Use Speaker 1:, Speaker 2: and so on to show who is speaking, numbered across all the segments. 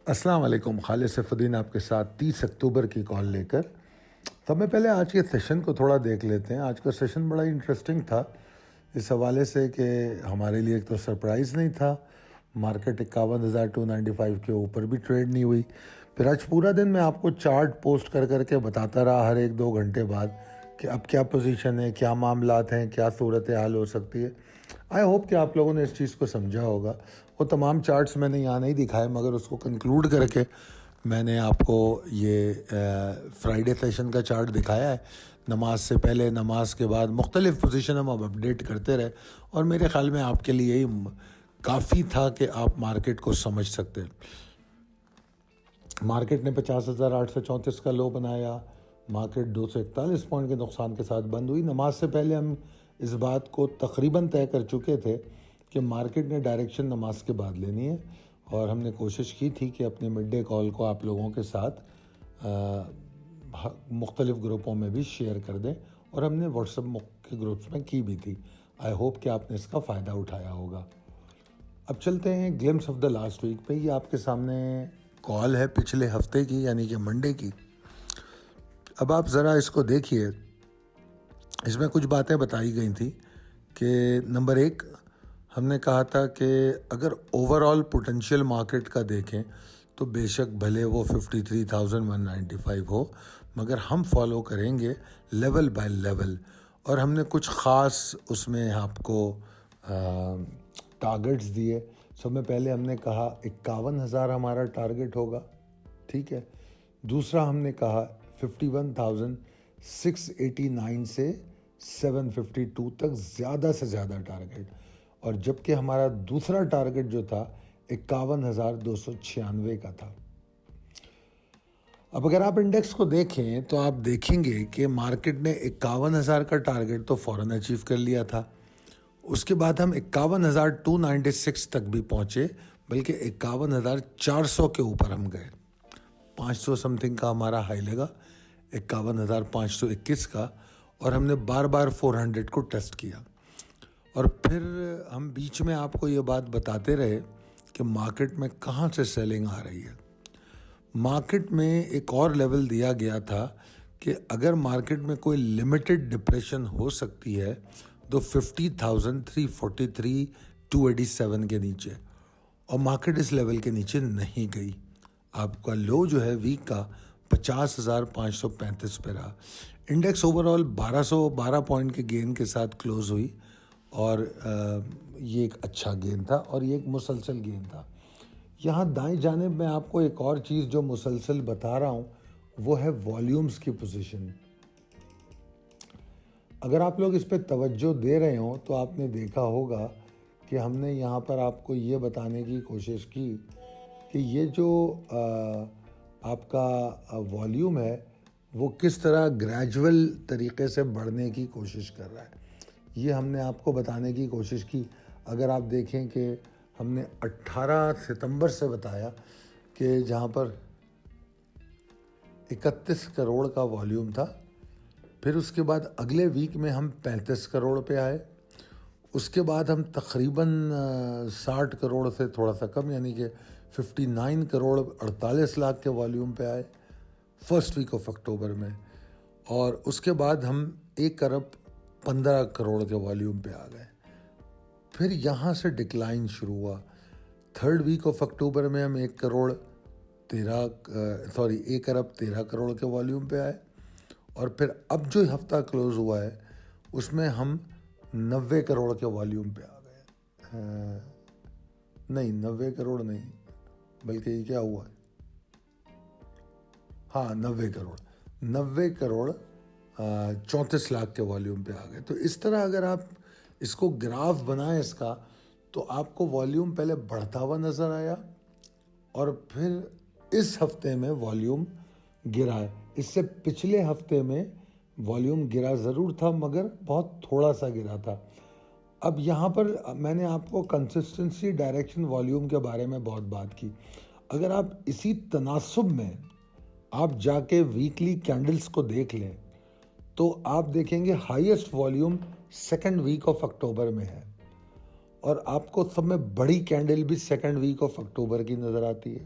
Speaker 1: السلام علیکم. خالد سیف الدین آپ کے ساتھ 30 اکتوبر کی کال لے کر. سب میں پہلے آج کے سیشن کو تھوڑا دیکھ لیتے ہیں. آج کا سیشن بڑا انٹرسٹنگ تھا اس حوالے سے کہ ہمارے لیے ایک تو سرپرائز نہیں تھا. مارکیٹ 51,295 کے اوپر بھی ٹریڈ نہیں ہوئی. پھر آج پورا دن میں آپ کو چارٹ پوسٹ کر کر کے بتاتا رہا ہر 1-2 گھنٹے بعد کہ اب کیا پوزیشن ہے, کیا معاملات ہیں, کیا صورت حال ہو سکتی ہے. آئی ہوپ کہ آپ لوگوں نے اس چیز کو سمجھا ہوگا. وہ تمام چارٹس میں نے یہاں نہیں دکھائے, مگر اس کو کنکلوڈ کر کے میں نے آپ کو یہ فرائیڈے سیشن کا چارٹ دکھایا ہے. نماز سے پہلے, نماز کے بعد مختلف پوزیشن ہم اب اپڈیٹ کرتے رہے, اور میرے خیال میں آپ کے لیے یہی کافی تھا کہ آپ مارکیٹ کو سمجھ سکتے. مارکیٹ نے 50,834 کا لو بنایا. مارکیٹ 241 پوائنٹ کے نقصان کے ساتھ بند ہوئی. نماز سے پہلے ہم اس بات کو تقریباً طے کر چکے تھے کہ مارکیٹ نے ڈائریکشن نماز کے بعد لینی ہے, اور ہم نے کوشش کی تھی کہ اپنے مڈ ڈے کال کو آپ لوگوں کے ساتھ مختلف گروپوں میں بھی شیئر کر دیں, اور ہم نے واٹس ایپ کے گروپس میں کی بھی تھی. آئی ہوپ کہ آپ نے اس کا فائدہ اٹھایا ہوگا. اب چلتے ہیں glimpse of the last week پہ. یہ آپ کے سامنے کال ہے پچھلے ہفتے کی, یعنی کہ منڈے کی. اب آپ ذرا اس کو دیکھیے. اس میں کچھ باتیں بتائی گئی تھیں کہ نمبر 1, ہم نے کہا تھا کہ اگر اوور آل پوٹینشیل مارکیٹ کا دیکھیں تو بے شک بھلے وہ 53,195 ہو, مگر ہم فالو کریں گے لیول بائی لیول. اور ہم نے کچھ خاص اس میں آپ کو ٹارگٹس دیے. سب میں پہلے ہم نے کہا 51,000 ہمارا ٹارگٹ ہوگا, ٹھیک ہے. دوسرا ہم نے کہا 51,689 سے 752 تک زیادہ سے زیادہ ٹارگٹ, اور جبکہ ہمارا دوسرا ٹارگٹ جو تھا 51,296 کا تھا. اب اگر آپ انڈیکس کو دیکھیں تو آپ دیکھیں گے کہ مارکیٹ نے 51,000 کا ٹارگٹ تو فوراً اچیو کر لیا تھا. اس کے بعد ہم 51,296 تک بھی پہنچے, بلکہ 51,400 کے اوپر ہم گئے. 500 سم تھنگ کا ہمارا ہائی لگا, 51,521 کا, اور ہم نے بار بار 400 کو ٹیسٹ کیا. اور پھر ہم بیچ میں آپ کو یہ بات بتاتے رہے کہ مارکیٹ میں کہاں سے سیلنگ آ رہی ہے. مارکیٹ میں ایک اور لیول دیا گیا تھا کہ اگر مارکیٹ میں کوئی لمیٹڈ ڈپریشن ہو سکتی ہے تو 50,343,287 کے نیچے, اور مارکیٹ اس لیول کے نیچے نہیں گئی. آپ کا لو جو ہے ویک کا 50,535 پہ رہا. انڈیکس اوور آل 1,212 پوائنٹ کے گین کے ساتھ کلوز ہوئی, اور یہ ایک اچھا گین تھا, اور یہ ایک مسلسل گین تھا. یہاں دائیں جانب میں آپ کو ایک اور چیز جو مسلسل بتا رہا ہوں وہ ہے والیومز کی پوزیشن. اگر آپ لوگ اس پہ توجہ دے رہے ہوں تو آپ نے دیکھا ہوگا کہ ہم نے یہاں پر آپ کو یہ بتانے کی کوشش کی کہ یہ جو آپ کا والیوم ہے وہ کس طرح گریجول طریقے سے بڑھنے کی کوشش کر رہا ہے. یہ ہم نے آپ کو بتانے کی کوشش کی. اگر آپ دیکھیں کہ ہم نے 18 ستمبر سے بتایا کہ جہاں پر 31 کروڑ کا والیوم تھا, پھر اس کے بعد اگلے ویک میں ہم 35 کروڑ پہ آئے. اس کے بعد ہم تقریباً 60 کروڑ سے تھوڑا سا کم, یعنی کہ 59 کروڑ 48 لاکھ کے والیوم پہ آئے فرسٹ ویک آف اکتوبر میں. اور اس کے بعد ہم 1 ارب 15 کروڑ کے والیوم پہ آ گئے. پھر یہاں سے ڈکلائن شروع ہوا. تھرڈ ویک آف اکتوبر میں ہم 1 ارب 13 کروڑ کے والیوم پہ آئے. اور پھر اب جو ہفتہ کلوز ہوا ہے اس میں ہم 90 کروڑ کے والیوم پہ آ گئے. نہیں 90 کروڑ نہیں, بلکہ یہ کیا ہوا ہے, ہاں 90 کروڑ 34 لاکھ کے والیوم پہ آ گئے. تو اس طرح اگر آپ اس کو گراف بنائیں اس کا, تو آپ کو والیوم پہلے بڑھتا ہوا نظر آیا, اور پھر اس ہفتے میں والیوم گرا ہے. اس سے پچھلے ہفتے میں والیوم گرا ضرور تھا, مگر بہت تھوڑا سا گرا تھا. اب یہاں پر میں نے آپ کو کنسسٹنسی ڈائریکشن والیوم کے بارے میں بہت بات کی. اگر آپ اسی تناسب میں آپ جا کے ویکلی کینڈلز کو دیکھ لیں تو آپ دیکھیں گے highest volume second week of October میں ہے, اور آپ کو سب میں بڑی کینڈل بھی سیکنڈ ویک آف اکتوبر کی نظر آتی ہے.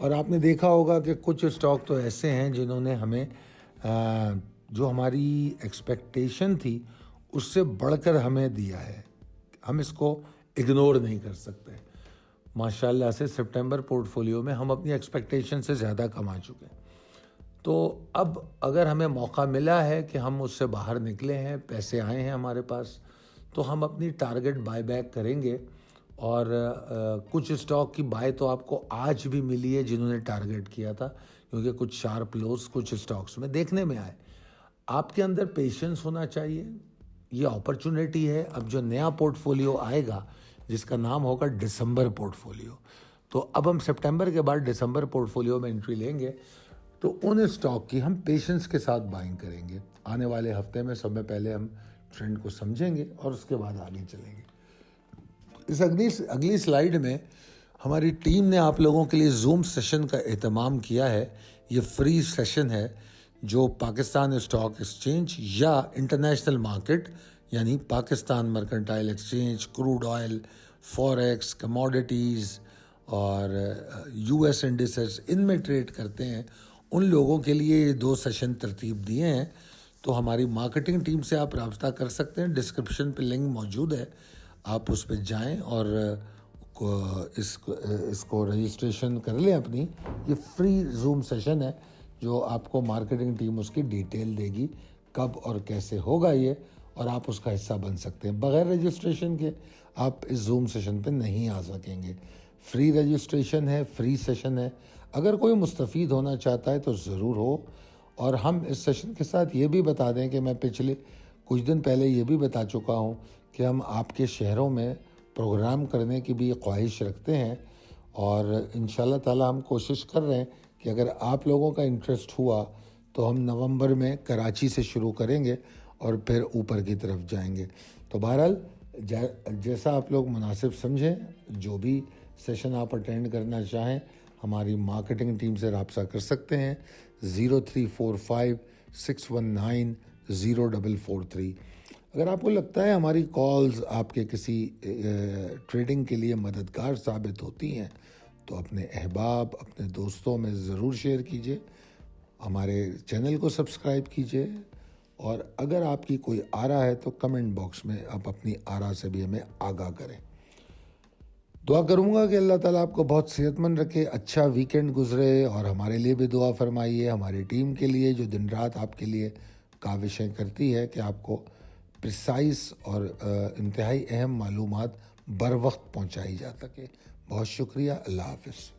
Speaker 1: اور آپ نے دیکھا ہوگا کہ کچھ اسٹاک تو ایسے ہیں جنہوں نے ہمیں جو ہماری ایکسپیکٹیشن تھی اس سے بڑھ کر ہمیں دیا ہے. ہم اس کو اگنور نہیں کر سکتے. ماشاءاللہ سے سپٹمبر پورٹ فولیو میں ہم اپنی ایکسپیکٹیشن سے زیادہ کما چکے ہیں. تو اب اگر ہمیں موقع ملا ہے کہ ہم اس سے باہر نکلے ہیں, پیسے آئے ہیں ہمارے پاس, تو ہم اپنی ٹارگٹ بائی بیک کریں گے. اور کچھ اسٹاک کی بائی تو آپ کو آج بھی ملی ہے جنہوں نے ٹارگٹ کیا تھا, کیونکہ کچھ شارپ لوز کچھ اسٹاکس میں دیکھنے میں آئے. آپ کے اندر پیشنس ہونا چاہیے. یہ اپرچونیٹی ہے. اب جو نیا پورٹ فولیو آئے گا جس کا نام ہوگا دسمبر پورٹ فولیو, تو اب ہم سپٹمبر کے بعد دسمبر پورٹ فولیو میں انٹری لیں گے, تو ان اسٹاک کی ہم پیشنس کے ساتھ بائنگ کریں گے. آنے والے ہفتے میں سب میں پہلے ہم ٹرینڈ کو سمجھیں گے اور اس کے بعد آگے چلیں گے. اس اگلی سلائیڈ میں ہماری ٹیم نے آپ لوگوں کے لیے زوم سیشن کا اہتمام کیا ہے. یہ فری سیشن ہے جو پاکستان اسٹاک ایکسچینج یا انٹرنیشنل مارکیٹ یعنی Pakistan mercantile exchange, crude oil, forex, commodities اور یو ایس انڈیسز ان میں ٹریڈ کرتے ہیں, ان لوگوں کے لیے یہ 2 سیشن ترتیب دیے ہیں. تو ہماری مارکیٹنگ ٹیم سے آپ رابطہ کر سکتے ہیں. ڈسکرپشن پہ لنک موجود ہے, آپ اس پہ جائیں اور اس کو رجسٹریشن کر لیں اپنی. یہ فری زوم سیشن ہے جو آپ کو مارکیٹنگ ٹیم اس کی ڈیٹیل دے گی کب اور کیسے ہوگا یہ, اور آپ اس کا حصہ بن سکتے ہیں. بغیر رجسٹریشن کے آپ اس زوم سیشن پہ نہیں آ سکیں گے. فری رجسٹریشن ہے, فری سیشن ہے. اگر کوئی مستفید ہونا چاہتا ہے تو ضرور ہو. اور ہم اس سیشن کے ساتھ یہ بھی بتا دیں کہ میں پچھلے کچھ دن پہلے یہ بھی بتا چکا ہوں کہ ہم آپ کے شہروں میں پروگرام کرنے کی بھی خواہش رکھتے ہیں, اور انشاءاللہ تعالی ہم کوشش کر رہے ہیں کہ اگر آپ لوگوں کا انٹرسٹ ہوا تو ہم نومبر میں کراچی سے شروع کریں گے اور پھر اوپر کی طرف جائیں گے. تو بہرحال جیسا آپ لوگ مناسب سمجھیں, جو بھی سیشن آپ اٹینڈ کرنا چاہیں ہماری مارکیٹنگ ٹیم سے رابطہ کر سکتے ہیں. 0345619043. اگر آپ کو لگتا ہے ہماری کالز آپ کے کسی ٹریڈنگ کے لیے مددگار ثابت ہوتی ہیں تو اپنے احباب, اپنے دوستوں میں ضرور شیئر کیجیے. ہمارے چینل کو سبسکرائب کیجیے, اور اگر آپ کی کوئی آرا ہے تو کمنٹ باکس میں آپ اپنی آرا سے بھی ہمیں آگاہ کریں. دعا کروں گا کہ اللہ تعالیٰ آپ کو بہت صحت مند رکھے, اچھا ویکینڈ گزرے, اور ہمارے لیے بھی دعا فرمائیے, ہماری ٹیم کے لیے جو دن رات آپ کے لیے کاوشیں کرتی ہے کہ آپ کو پریسائز اور انتہائی اہم معلومات بر وقت پہنچائی جا سکے. بہت شکریہ. اللہ حافظ.